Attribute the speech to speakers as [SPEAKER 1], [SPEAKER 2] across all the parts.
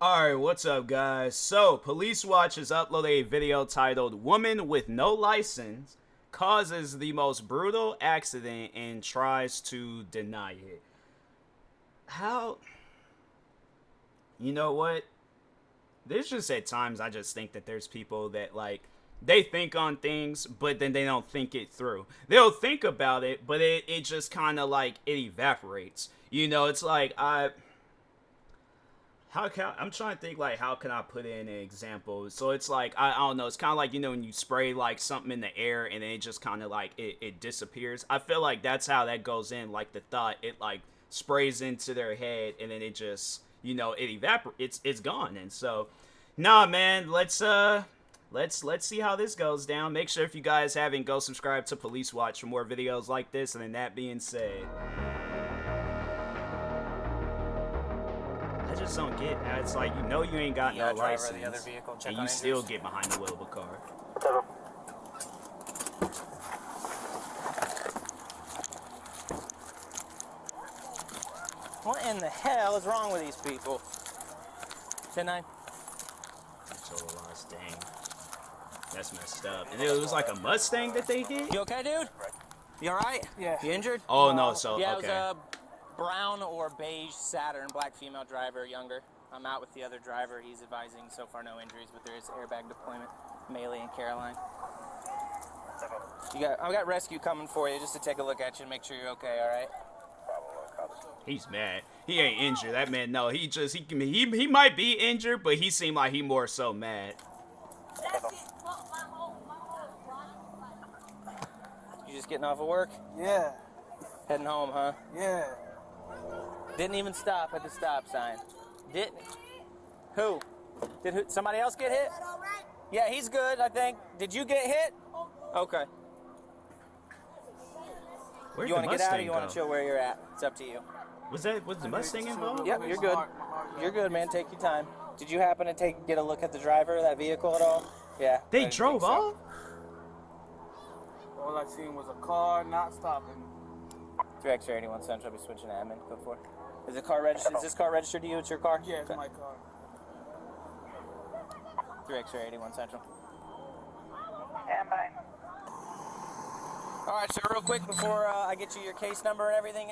[SPEAKER 1] Alright, what's up guys? So, Police Watch has uploaded a video titled "Woman with No License Causes the Most Brutal Accident and Tries to Deny It." How? You know what? There's just at times I just think that there's people that they think on things, but then they don't think it through. They'll think about it, but it just kind of it evaporates. You know, it's like I'm trying to think how can I put in an example. So it's I don't know, it's kind of like, you know, when you spray something in the air and then it just kind of it disappears. I feel like that's how that goes in, the thought, it sprays into their head and then it just, you know, it evaporates, it's gone. And so nah man, let's see how this goes down. Make sure if you guys haven't, go subscribe to Police Watch for more videos like this. And then that being said, I just don't get how it's you know you ain't got no license and you still get behind the wheel of a car.
[SPEAKER 2] What in the hell is wrong with these people? 10-9.
[SPEAKER 1] Total loss, dang. That's messed up. And it was a Mustang that they hit?
[SPEAKER 2] You okay, dude? You alright?
[SPEAKER 3] Yeah.
[SPEAKER 2] You injured?
[SPEAKER 1] Oh no, so
[SPEAKER 2] yeah,
[SPEAKER 1] okay.
[SPEAKER 2] It was a brown or beige Saturn, black female driver, younger. I'm out with the other driver. He's advising so far no injuries, but there is airbag deployment. Melee and Caroline. I've got rescue coming for you just to take a look at you and make sure you're okay, alright?
[SPEAKER 1] He's mad. He ain't injured. That man, no, he might be injured, but he seemed like he more so mad.
[SPEAKER 2] You just getting off of work?
[SPEAKER 3] Yeah.
[SPEAKER 2] Heading home, huh?
[SPEAKER 3] Yeah.
[SPEAKER 2] Didn't even stop at the stop sign. Didn't. Who? Did somebody else get hit? Yeah, he's good, I think. Did you get hit? Okay.
[SPEAKER 1] Where'd
[SPEAKER 2] You want
[SPEAKER 1] the
[SPEAKER 2] to get out or
[SPEAKER 1] Mustang
[SPEAKER 2] you want
[SPEAKER 1] go?
[SPEAKER 2] to chill where you're at? It's up to you.
[SPEAKER 1] Was the Mustang involved?
[SPEAKER 2] Yep, you're good. You're good, man. Take your time. Did you happen to get a look at the driver of that vehicle at all? Yeah.
[SPEAKER 1] They drove off?
[SPEAKER 3] All I seen was a car not stopping.
[SPEAKER 2] 3X 81 Central. I'll be switching to admin. Go for it. Is the car registered? Is this car registered to you? It's your car?
[SPEAKER 3] Yeah, it's my car.
[SPEAKER 2] 3X 81 Central.
[SPEAKER 4] Standby.
[SPEAKER 2] All right, so real quick before I get you your case number and everything,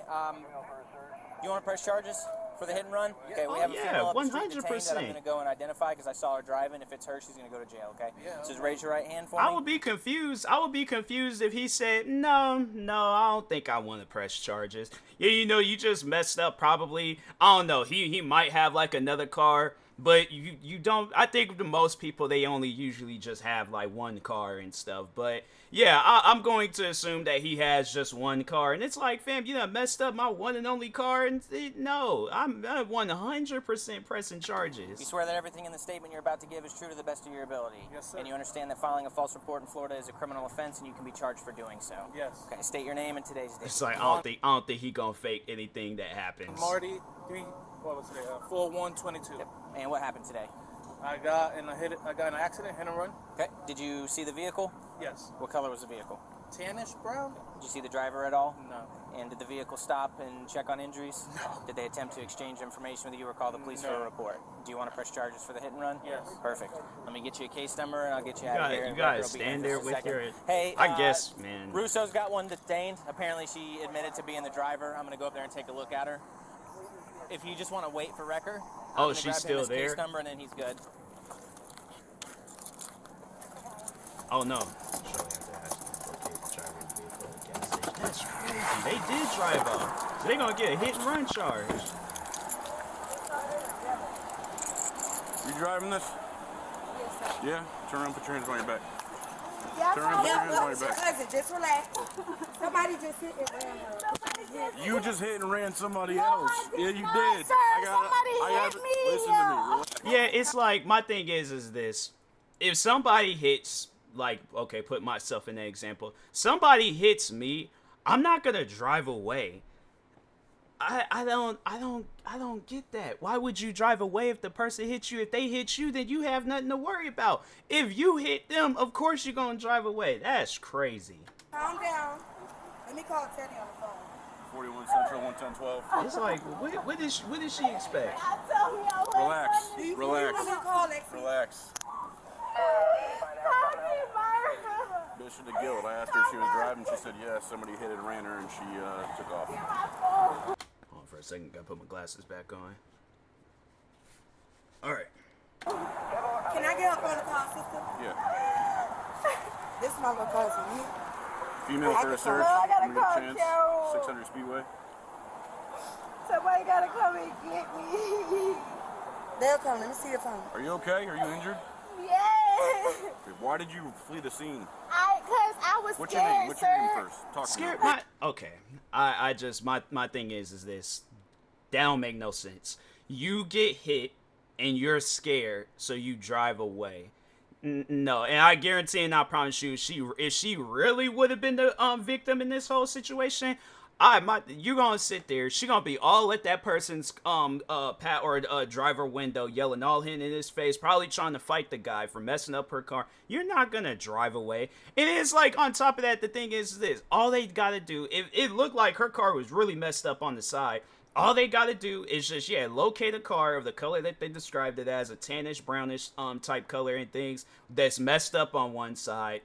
[SPEAKER 2] you want to press charges for the hit and run? Okay, we have a female up the street detained that I'm going to go and identify because I saw her driving. If it's her, she's going to go to jail, okay?
[SPEAKER 3] Yeah.
[SPEAKER 2] So just raise your right hand for me.
[SPEAKER 1] I would be confused. I would be confused if he said, no, I don't think I want to press charges. Yeah, you know, you just messed up probably. I don't know. He might have another car, but you don't. I think the most people, they only usually just have one car and stuff. But yeah, I'm going to assume that he has just one car. And it's fam, you done messed up my one and only car. And no, I'm 100% pressing charges.
[SPEAKER 2] You swear that everything in the statement you're about to give is true to the best of your ability?
[SPEAKER 3] Yes, sir.
[SPEAKER 2] And you understand that filing a false report in Florida is a criminal offense and you can be charged for doing so?
[SPEAKER 3] Yes.
[SPEAKER 2] Okay, state your name and today's date.
[SPEAKER 1] It's I don't think he gonna fake anything that happens.
[SPEAKER 3] Marty, what was today? 4/1/22.
[SPEAKER 2] Yep. And what happened today?
[SPEAKER 3] I got in an accident, hit and run.
[SPEAKER 2] Okay. Did you see the vehicle?
[SPEAKER 3] Yes.
[SPEAKER 2] What color was the vehicle?
[SPEAKER 3] Tannish brown?
[SPEAKER 2] Did you see the driver at all?
[SPEAKER 3] No.
[SPEAKER 2] And did the vehicle stop and check on injuries?
[SPEAKER 3] No.
[SPEAKER 2] Did they attempt to exchange information with you or call the police for a report? Do you want to press charges for the hit and run?
[SPEAKER 3] Yes.
[SPEAKER 2] Perfect. Let me get you a case number and I'll get you out of here.
[SPEAKER 1] You guys stand there with your...
[SPEAKER 2] Hey,
[SPEAKER 1] I guess, man.
[SPEAKER 2] Russo's got one detained. Apparently she admitted to being the driver. I'm going to go up there and take a look at her. If you just want to wait for Wrecker.
[SPEAKER 1] Oh, she's still
[SPEAKER 2] his
[SPEAKER 1] there?
[SPEAKER 2] Case number and then he's good.
[SPEAKER 1] Oh no. That's crazy. They did drive off. So they're gonna get a hit and run charge.
[SPEAKER 5] You driving this?
[SPEAKER 4] Yes, sir.
[SPEAKER 5] Yeah? Turn around, put your hands on your back.
[SPEAKER 4] Yeah,
[SPEAKER 5] Turn around, put your hands on
[SPEAKER 4] look,
[SPEAKER 5] your back.
[SPEAKER 4] cousin, just relax. Somebody just hit and ran her.
[SPEAKER 5] You just hit and ran somebody else.
[SPEAKER 4] I
[SPEAKER 5] Yeah,
[SPEAKER 4] did
[SPEAKER 5] you
[SPEAKER 4] not,
[SPEAKER 5] did.
[SPEAKER 4] sir. Somebody hit me.
[SPEAKER 5] Listen to me. Relax.
[SPEAKER 1] Yeah, it's my thing is this. If somebody hits, okay, put myself in an example. Somebody hits me, I'm not gonna drive away. I don't get that. Why would you drive away if the person hits you? If they hit you, then you have nothing to worry about. If you hit them, of course you're gonna drive away. That's crazy.
[SPEAKER 4] Calm down. Let me call Teddy on the phone.
[SPEAKER 5] 41 Central, 11012.
[SPEAKER 1] It's what did she expect?
[SPEAKER 5] Relax.
[SPEAKER 4] You
[SPEAKER 5] Relax.
[SPEAKER 4] What do you call Lexi?
[SPEAKER 5] Relax. Mission to guilt. I asked her if she was driving. She said yes. Somebody hit and ran her, and she took off.
[SPEAKER 1] Hold on for a second. Gotta put my glasses back on. All right.
[SPEAKER 4] Can I get up on the call, sister?
[SPEAKER 5] Yeah.
[SPEAKER 4] This is my little cousin.
[SPEAKER 5] Female for a search.
[SPEAKER 6] I gotta
[SPEAKER 5] Limited
[SPEAKER 6] call
[SPEAKER 5] chance.
[SPEAKER 6] Carol.
[SPEAKER 5] 600 Speedway.
[SPEAKER 6] Somebody gotta come and get me.
[SPEAKER 4] They'll come. Let me see your phone.
[SPEAKER 5] Are you okay? Are you injured?
[SPEAKER 6] Yes.
[SPEAKER 5] Why did you flee the scene?
[SPEAKER 6] Cause I was
[SPEAKER 5] What's your name?
[SPEAKER 6] scared,
[SPEAKER 5] What's your name
[SPEAKER 6] sir.
[SPEAKER 5] first? Talk to
[SPEAKER 1] Scared?
[SPEAKER 5] me.
[SPEAKER 1] Okay. I just my thing is this. That don't make no sense. You get hit and you're scared, so you drive away. No, and I guarantee and I promise you, if she really would have been the victim in this whole situation, you're gonna sit there. She gonna be all at that person's driver window, yelling all in his face, probably trying to fight the guy for messing up her car. You're not gonna drive away. And it's like, on top of that, the thing is this: all they gotta do, it looked like her car was really messed up on the side. All they gotta do is just, locate a car of the color that they described it as, a tannish, brownish type color and things that's messed up on one side.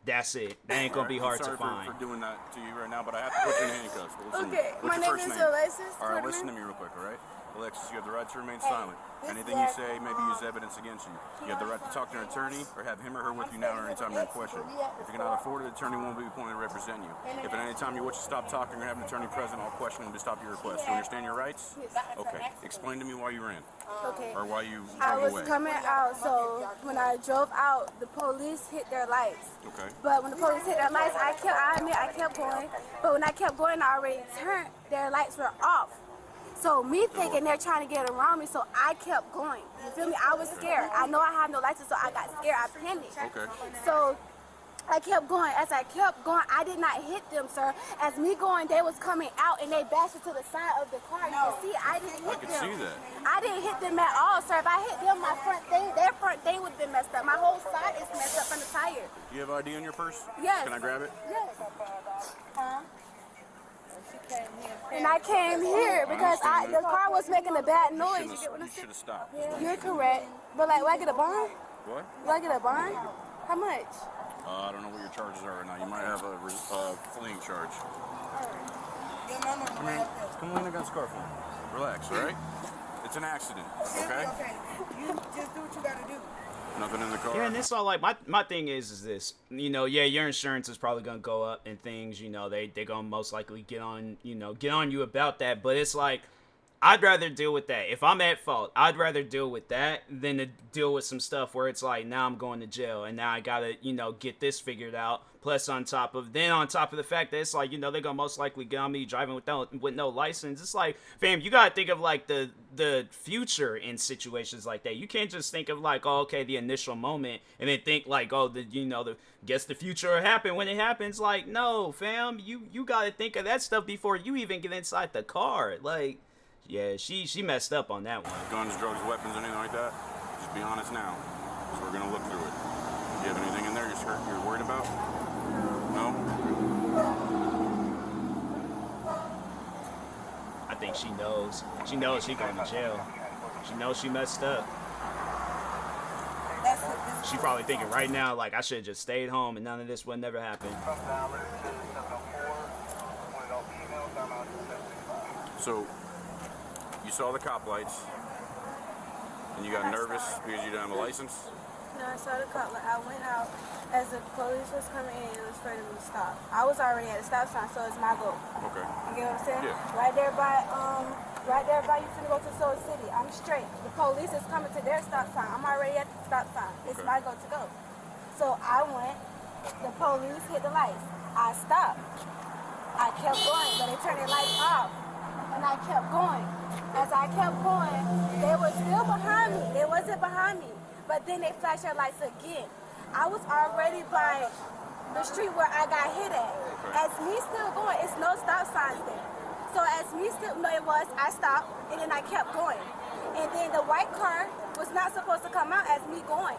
[SPEAKER 1] That's it. That ain't gonna be hard to find.
[SPEAKER 5] For doing that to you right now, but I have to put you in handcuffs. Listen,
[SPEAKER 6] Okay,
[SPEAKER 5] what's
[SPEAKER 6] my
[SPEAKER 5] your
[SPEAKER 6] name
[SPEAKER 5] first
[SPEAKER 6] is Alexis.
[SPEAKER 5] All right,
[SPEAKER 6] Quarterman.
[SPEAKER 5] listen to me real quick, all right? Alexis, you have the right to remain silent. Anything you say may be used evidence against you. You have the right to talk to an attorney or have him or her with you now or anytime you're in question. If you cannot afford it, the attorney won't be appointed to represent you. If at any time you wish to stop talking or have an attorney present, all questioning will be stopped at your request. You understand your rights? Okay. Explain to me why you ran
[SPEAKER 6] Okay.
[SPEAKER 5] or why you
[SPEAKER 6] I
[SPEAKER 5] drove
[SPEAKER 6] was
[SPEAKER 5] away.
[SPEAKER 6] coming out, so when I drove out, the police hit their lights.
[SPEAKER 5] Okay.
[SPEAKER 6] But when the police hit their lights, I kept going. But when I kept going, I already turned. Their lights were off. So me thinking they're trying to get around me, so I kept going. You feel me? I was scared. I know I had no license, so I got scared. I panicked.
[SPEAKER 5] Okay.
[SPEAKER 6] So I kept going. As I kept going, I did not hit them, sir. As me going, they was coming out and they bashed into the side of the car. You can see I didn't hit them.
[SPEAKER 5] I can see that.
[SPEAKER 6] I didn't hit them at all, sir. If I hit them, their front thing would have been messed up. My whole side is messed up from the tire.
[SPEAKER 5] Do you have ID in your purse?
[SPEAKER 6] Yes.
[SPEAKER 5] Can I grab it?
[SPEAKER 6] Yes. And I came here because the car was making a bad noise. You get what I'm
[SPEAKER 5] You
[SPEAKER 6] saying?
[SPEAKER 5] should have stopped.
[SPEAKER 6] You're correct. But like, will I get a bond?
[SPEAKER 5] What?
[SPEAKER 6] Will I get a bond? How much?
[SPEAKER 5] I don't know what your charges are right now. You might have a fleeing charge.
[SPEAKER 4] Your mama
[SPEAKER 5] Come here. Come on, I got a scarf on. Relax, all right? It's an accident, okay?
[SPEAKER 4] Okay. You just do what you gotta do.
[SPEAKER 5] Nothing in the car.
[SPEAKER 1] Yeah, and it's all like, my thing is this, your insurance is probably gonna go up and things, they gonna most likely get on you about that, but it's like, I'd rather deal with that. If I'm at fault, I'd rather deal with that than to deal with some stuff where it's like, now I'm going to jail and now I gotta, get this figured out. Plus on top of the fact that it's like, they're gonna most likely get on me driving with no license. It's like, fam, you gotta think of like the future in situations like that. You can't just think of like, oh, okay, the initial moment and then think like, oh, guess the future will happen when it happens. Like, no, fam, you gotta think of that stuff before you even get inside the car. Like, yeah, she messed up on that one.
[SPEAKER 5] Guns, drugs, weapons, anything like that? Just be honest now, because we're gonna look through it. Do you have anything in there you're worried about? No?
[SPEAKER 1] I think she knows. She knows she going to jail. She knows she messed up. She probably thinking right now, like, I should have just stayed home and none of this would never happen.
[SPEAKER 5] So, you saw the cop lights, and you got nervous because you didn't have a license?
[SPEAKER 6] No, I saw the cop. Like, I went out as the police was coming in. It was for them to stop. I was already at the stop sign, so it's my goal.
[SPEAKER 5] Okay.
[SPEAKER 6] You get what I'm saying?
[SPEAKER 5] Yeah.
[SPEAKER 6] Right there by you finna go to Soul City. I'm straight. The police is coming to their stop sign. I'm already at the stop sign. It's
[SPEAKER 5] Okay.
[SPEAKER 6] my goal to go. So I went. The police hit the lights. I stopped. I kept going, but they turned their lights off, and I kept going. As I kept going, they were still behind me. They wasn't behind me. But then they flashed their lights again. I was already by the street where I got hit at. As me still going, it's no stop signs there. So as me still, no it was, I stopped, and then I kept going. And then the white car was not supposed to come out as me going.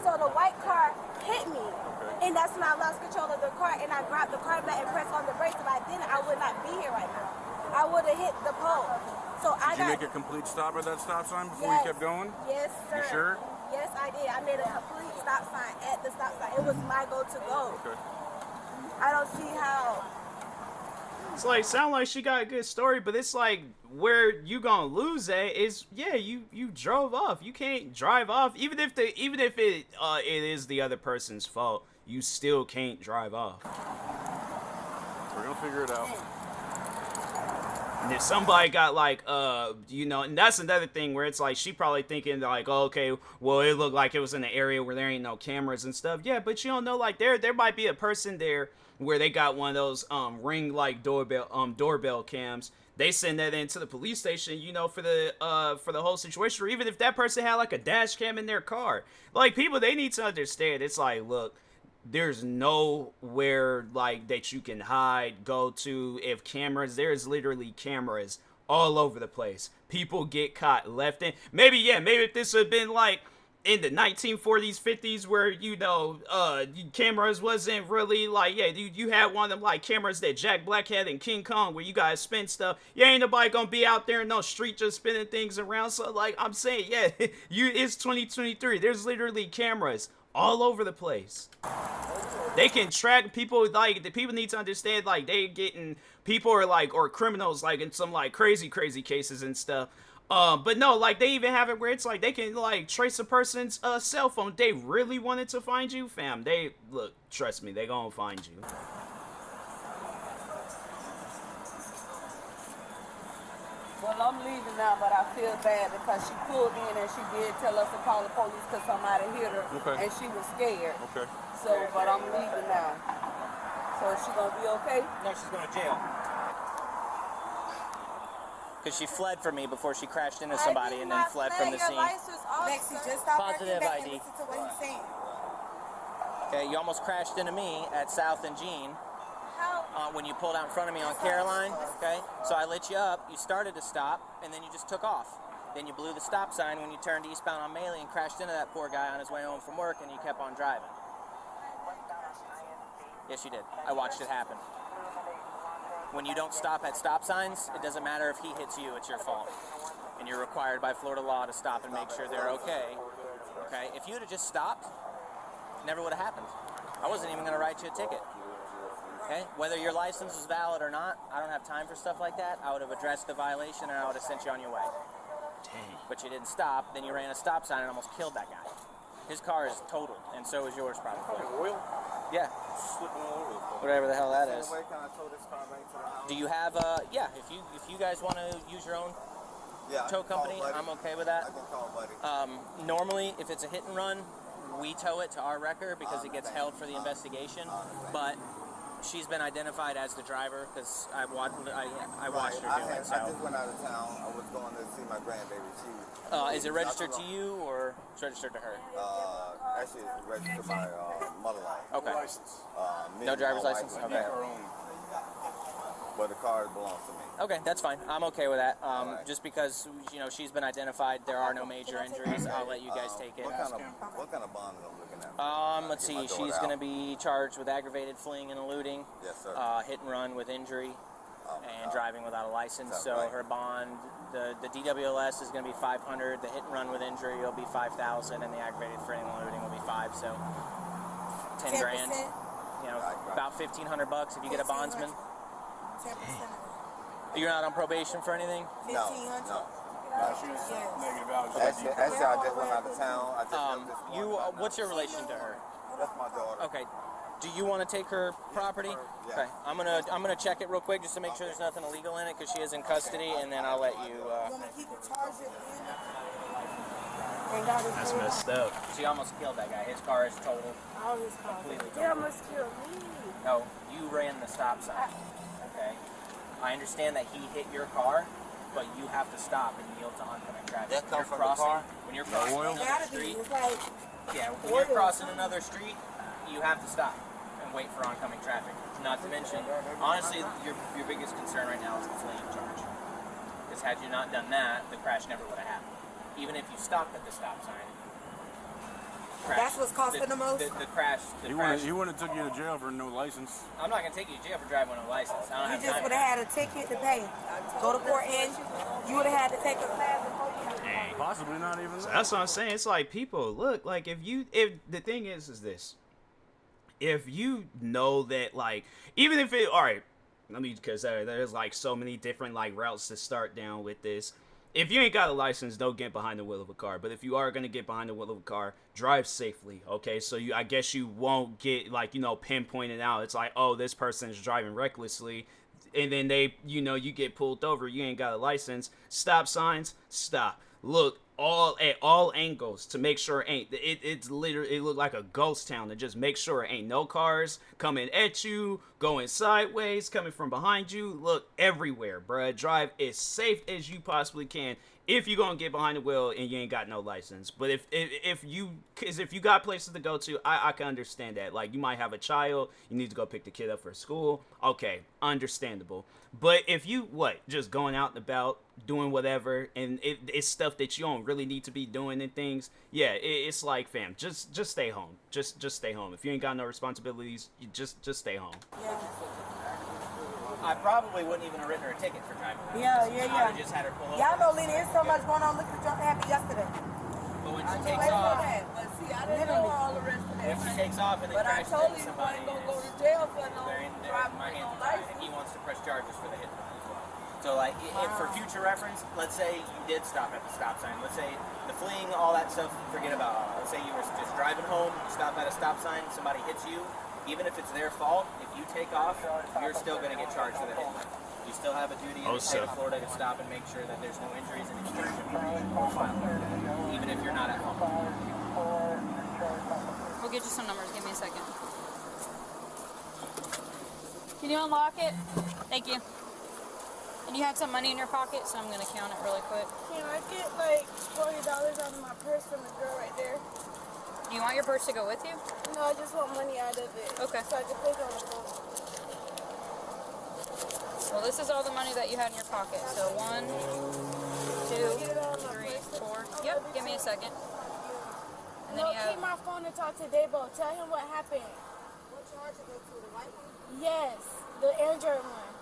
[SPEAKER 6] So the white car hit me. And that's when I lost control of the car, and I grabbed the car back and pressed on the brakes. If I didn't, I would not be here right now. I would have hit the pole. So
[SPEAKER 5] Did you make a complete stop at that stop sign before you kept going?
[SPEAKER 6] Yes, sir.
[SPEAKER 5] You sure?
[SPEAKER 6] Yes, I did. I made a complete stop sign at the stop sign. It was my go.
[SPEAKER 5] Okay.
[SPEAKER 6] I don't see how.
[SPEAKER 1] It's like, sound like she got a good story, but it's like, where you gonna lose at is, yeah, you drove off. You can't drive off, even if it is the other person's fault. You still can't drive off.
[SPEAKER 5] We're gonna figure it out.
[SPEAKER 1] And if somebody got like, you know, and that's another thing where it's like, she probably thinking like, oh, okay, well, it looked like it was in an area where there ain't no cameras and stuff. Yeah, but you don't know, like, there might be a person there where they got one of those ring light doorbell cams. They send that into the police station, you know, for the whole situation. Or even if that person had like a dash cam in their car, like, people, they need to understand. It's like, look, there's nowhere like that you can hide, go to. If cameras, there's literally cameras all over the place. People get caught left in. Maybe if this had been like in the 1940s, 50s, where, you know, cameras wasn't really like, yeah, you had one of them like cameras that Jack Black had in King Kong, where you guys spin stuff. Yeah, ain't nobody gonna be out there in no street just spinning things around. So like, I'm saying, yeah, it's 2023. There's literally cameras all over the place. They can track people. Like, the people need to understand, like, they getting, people are like, or criminals, like, in some like crazy cases and stuff. But no, like, they even have it where it's like they can like trace a person's cell phone. They really wanted to find you, fam. They, look, trust me, they gonna find you.
[SPEAKER 7] Well, I'm leaving now, but I feel bad because she pulled in and she did tell us to call the police because somebody hit her, and she was scared.
[SPEAKER 5] Okay.
[SPEAKER 7] So, but I'm leaving now. So is she gonna be okay?
[SPEAKER 2] No, she's going to jail. Because she fled from me before she crashed into somebody and then fled from the scene.
[SPEAKER 4] Lexi, just stop
[SPEAKER 2] Positive
[SPEAKER 4] back
[SPEAKER 2] ID.
[SPEAKER 4] and listen to what he's saying.
[SPEAKER 2] Okay, you almost crashed into me at South and Jean. When you pulled out in front of me on Caroline, okay? So I lit you up, you started to stop, and then you just took off. Then you blew the stop sign when you turned eastbound on Maley and crashed into that poor guy on his way home from work, and you kept on driving. Yes, you did. I watched it happen. When you don't stop at stop signs, it doesn't matter if he hits you, it's your fault. And you're required by Florida law to stop and make sure they're okay. Okay? If you would have just stopped, it never would have happened. I wasn't even going to write you a ticket. Okay? Whether your license was valid or not, I don't have time for stuff like that. I would have addressed the violation and I would have sent you on your way.
[SPEAKER 1] Dang.
[SPEAKER 2] But you didn't stop, then you ran a stop sign and almost killed that guy. His car is totaled, and so is yours probably.
[SPEAKER 5] Oil?
[SPEAKER 2] Yeah.
[SPEAKER 5] Slipping all over the place.
[SPEAKER 2] Whatever the hell that is.
[SPEAKER 3] Can I tow this car back to the house?
[SPEAKER 2] Do you have yeah, if you guys want to use your own tow company, I'm okay with that.
[SPEAKER 3] I can call Buddy.
[SPEAKER 2] Normally, if it's a hit and run, we tow it to our record because it gets held for the investigation. But she's been identified as the driver because I watched her do it. So.
[SPEAKER 3] I just went out of town. I was going to see my grandbaby.
[SPEAKER 2] Is it registered to you or it's registered to her?
[SPEAKER 3] Actually, it's registered to my mother-in-law.
[SPEAKER 2] Okay. No driver's license? Okay.
[SPEAKER 3] But the car belongs to me.
[SPEAKER 2] Okay, that's fine. I'm okay with that. Just because, you know, she's been identified, there are no major injuries. I'll let you guys take it.
[SPEAKER 3] What kind of bond am I looking at?
[SPEAKER 2] Let's see. She's going to be charged with aggravated fleeing and eluding.
[SPEAKER 3] Yes, sir.
[SPEAKER 2] Hit and run with injury. And driving without a license. So her bond, the DWLS is going to be $500. The hit and run with injury will be $5,000, and the aggravated fleeing and eluding will be $5,000. So 10 grand. You know, about $1,500 if you get a bondsman.
[SPEAKER 4] 10%.
[SPEAKER 2] You're not on probation for anything?
[SPEAKER 3] No.
[SPEAKER 5] She was negative value.
[SPEAKER 3] Actually, I just went out of town.
[SPEAKER 2] What's your relation to her?
[SPEAKER 3] That's my daughter.
[SPEAKER 2] Okay. Do you want to take her property?
[SPEAKER 3] Yeah.
[SPEAKER 2] Okay. I'm gonna check it real quick just to make sure there's nothing illegal in it because she is in custody, and then I'll let you.
[SPEAKER 4] You want me to keep it charged
[SPEAKER 1] That's messed up.
[SPEAKER 2] She almost killed that guy. His car is totaled.
[SPEAKER 6] All his cars.
[SPEAKER 2] Completely
[SPEAKER 6] He
[SPEAKER 2] totaled.
[SPEAKER 6] almost killed me.
[SPEAKER 2] No, you ran the stop sign. Okay. I understand that he hit your car, but you have to stop and yield to oncoming traffic.
[SPEAKER 3] That come from the car?
[SPEAKER 2] When you're crossing another
[SPEAKER 4] Gotta be.
[SPEAKER 2] street,
[SPEAKER 4] It's like,
[SPEAKER 2] when you're crossing another street, you have to stop and wait for oncoming traffic. Not to mention, honestly, your biggest concern right now is the fleeing charge. Because had you not done that, the crash never would have happened. Even if you stopped at the stop sign, crash.
[SPEAKER 4] That's what's costing the most?
[SPEAKER 2] The crash.
[SPEAKER 5] He wouldn't have took you to jail for no license.
[SPEAKER 2] I'm not going to take you to jail for driving with no license. I don't
[SPEAKER 4] You
[SPEAKER 2] have
[SPEAKER 4] just
[SPEAKER 2] time
[SPEAKER 4] would have had a ticket to pay. Go to court and you would have had to take a class before you had
[SPEAKER 1] Dang.
[SPEAKER 5] Possibly not even.
[SPEAKER 1] So that's what I'm saying. It's like, people, look, like, if the thing is this, if you know that, like, even if it, all right, let me, because there's like so many different like routes to start down with this. If you ain't got a license, don't get behind the wheel of a car. But if you are gonna get behind the wheel of a car, drive safely, okay? So I guess you won't get, like, you know, pinpointed out. It's like, oh, this person is driving recklessly, and then you get pulled over. You ain't got a license. Stop signs, stop. Look at all angles to make sure it's literally, it look like a ghost town, to just make sure ain't no cars coming at you, going sideways, coming from behind you. Look everywhere, bruh. Drive as safe as you possibly can if you're gonna get behind the wheel and you ain't got no license. But if you got places to go to, I can understand that. Like, you might have a child, you need to go pick the kid up for school, okay, understandable. But if you just going out and about doing whatever, and it's stuff that you don't really need to be doing and things, yeah, it's like, fam, just stay home. Just stay home. If you ain't got no responsibilities, you just stay home.
[SPEAKER 4] Yeah.
[SPEAKER 2] I probably wouldn't even have written her a ticket for driving.
[SPEAKER 4] Yeah.
[SPEAKER 2] I would have just had her pull over.
[SPEAKER 4] Y'all know, Lena, there's so much going on. Look what just happened yesterday.
[SPEAKER 2] But when she takes off,
[SPEAKER 7] But see, I didn't know all the rest of that.
[SPEAKER 2] if she takes off and then
[SPEAKER 7] But I
[SPEAKER 2] crashes
[SPEAKER 7] told
[SPEAKER 2] into
[SPEAKER 7] you you
[SPEAKER 2] somebody,
[SPEAKER 7] wasn't gonna go to jail for no driving
[SPEAKER 2] my
[SPEAKER 7] with
[SPEAKER 2] hands
[SPEAKER 7] no
[SPEAKER 2] are tied, and
[SPEAKER 7] license.
[SPEAKER 2] he wants to press charges for the hit and run as well. So, like, if for future reference, let's say you did stop at the stop sign. Let's say the fleeing, all that stuff, forget about all. Let's say you were just driving home, you stop at a stop sign, somebody hits you. Even if it's their fault, if you take off, you're still going to get charged for the hit and run. You still have a duty in the state of Florida to stop and make sure that there's no injuries and insurance profile, even if you're not at home.
[SPEAKER 8] We'll get you some numbers. Give me a second. Can you unlock it? Thank you. And you had some money in your pocket, so I'm going to count it really quick.
[SPEAKER 6] Can I get like $40 out of my purse from the girl right there?
[SPEAKER 8] Do you want your purse to go with you?
[SPEAKER 6] No, I just want money out of it.
[SPEAKER 8] Okay.
[SPEAKER 6] So I can pay on the phone.
[SPEAKER 8] Well, this is all the money that you had in your pocket. So 1, 2, 3, 4. Yep, give me a second. And then
[SPEAKER 6] No,
[SPEAKER 8] you have...
[SPEAKER 6] keep my phone and talk to Dabo. Tell him what happened.
[SPEAKER 4] What charge is it to the white one?
[SPEAKER 6] Yes, the Android one.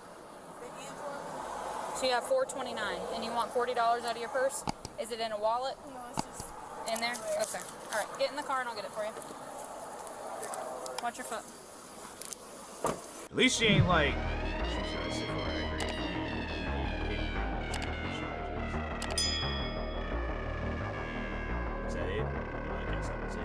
[SPEAKER 4] The Android one?
[SPEAKER 8] So you have $429, and you want $40 out of your purse? Is it in a wallet?
[SPEAKER 6] No, it's just
[SPEAKER 8] In there? Okay. All right, get in the car and I'll get it for you. Watch your foot.
[SPEAKER 1] At least she ain't like. Is that it? I guess that was it.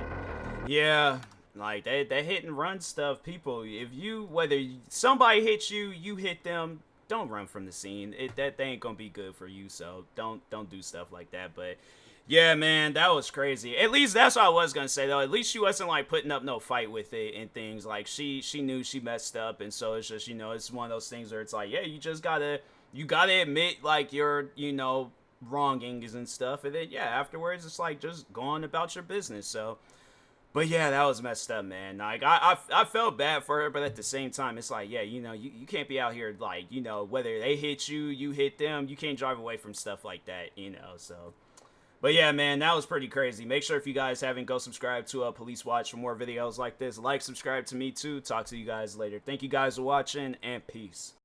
[SPEAKER 1] Yeah, like that hit and run stuff. People, if whether somebody hits you, you hit them. Don't run from the scene. That ain't gonna be good for you. So don't do stuff like that. But yeah, man, that was crazy. At least that's what I was gonna say though. At least she wasn't like putting up no fight with it and things. Like she knew she messed up, and so it's just, it's one of those things where it's like, yeah, you gotta admit like your wrongings and stuff, and then yeah, afterwards it's like just going about your business. So. But yeah, that was messed up, man. Like I felt bad for her, but at the same time, it's like, yeah, you can't be out here like, whether they hit you, you hit them, you can't drive away from stuff like that, so. But yeah, man, that was pretty crazy. Make sure if you guys haven't, go subscribe to Police Watch for more videos like this. Like, subscribe to me too. Talk to you guys later. Thank you guys for watching, and peace.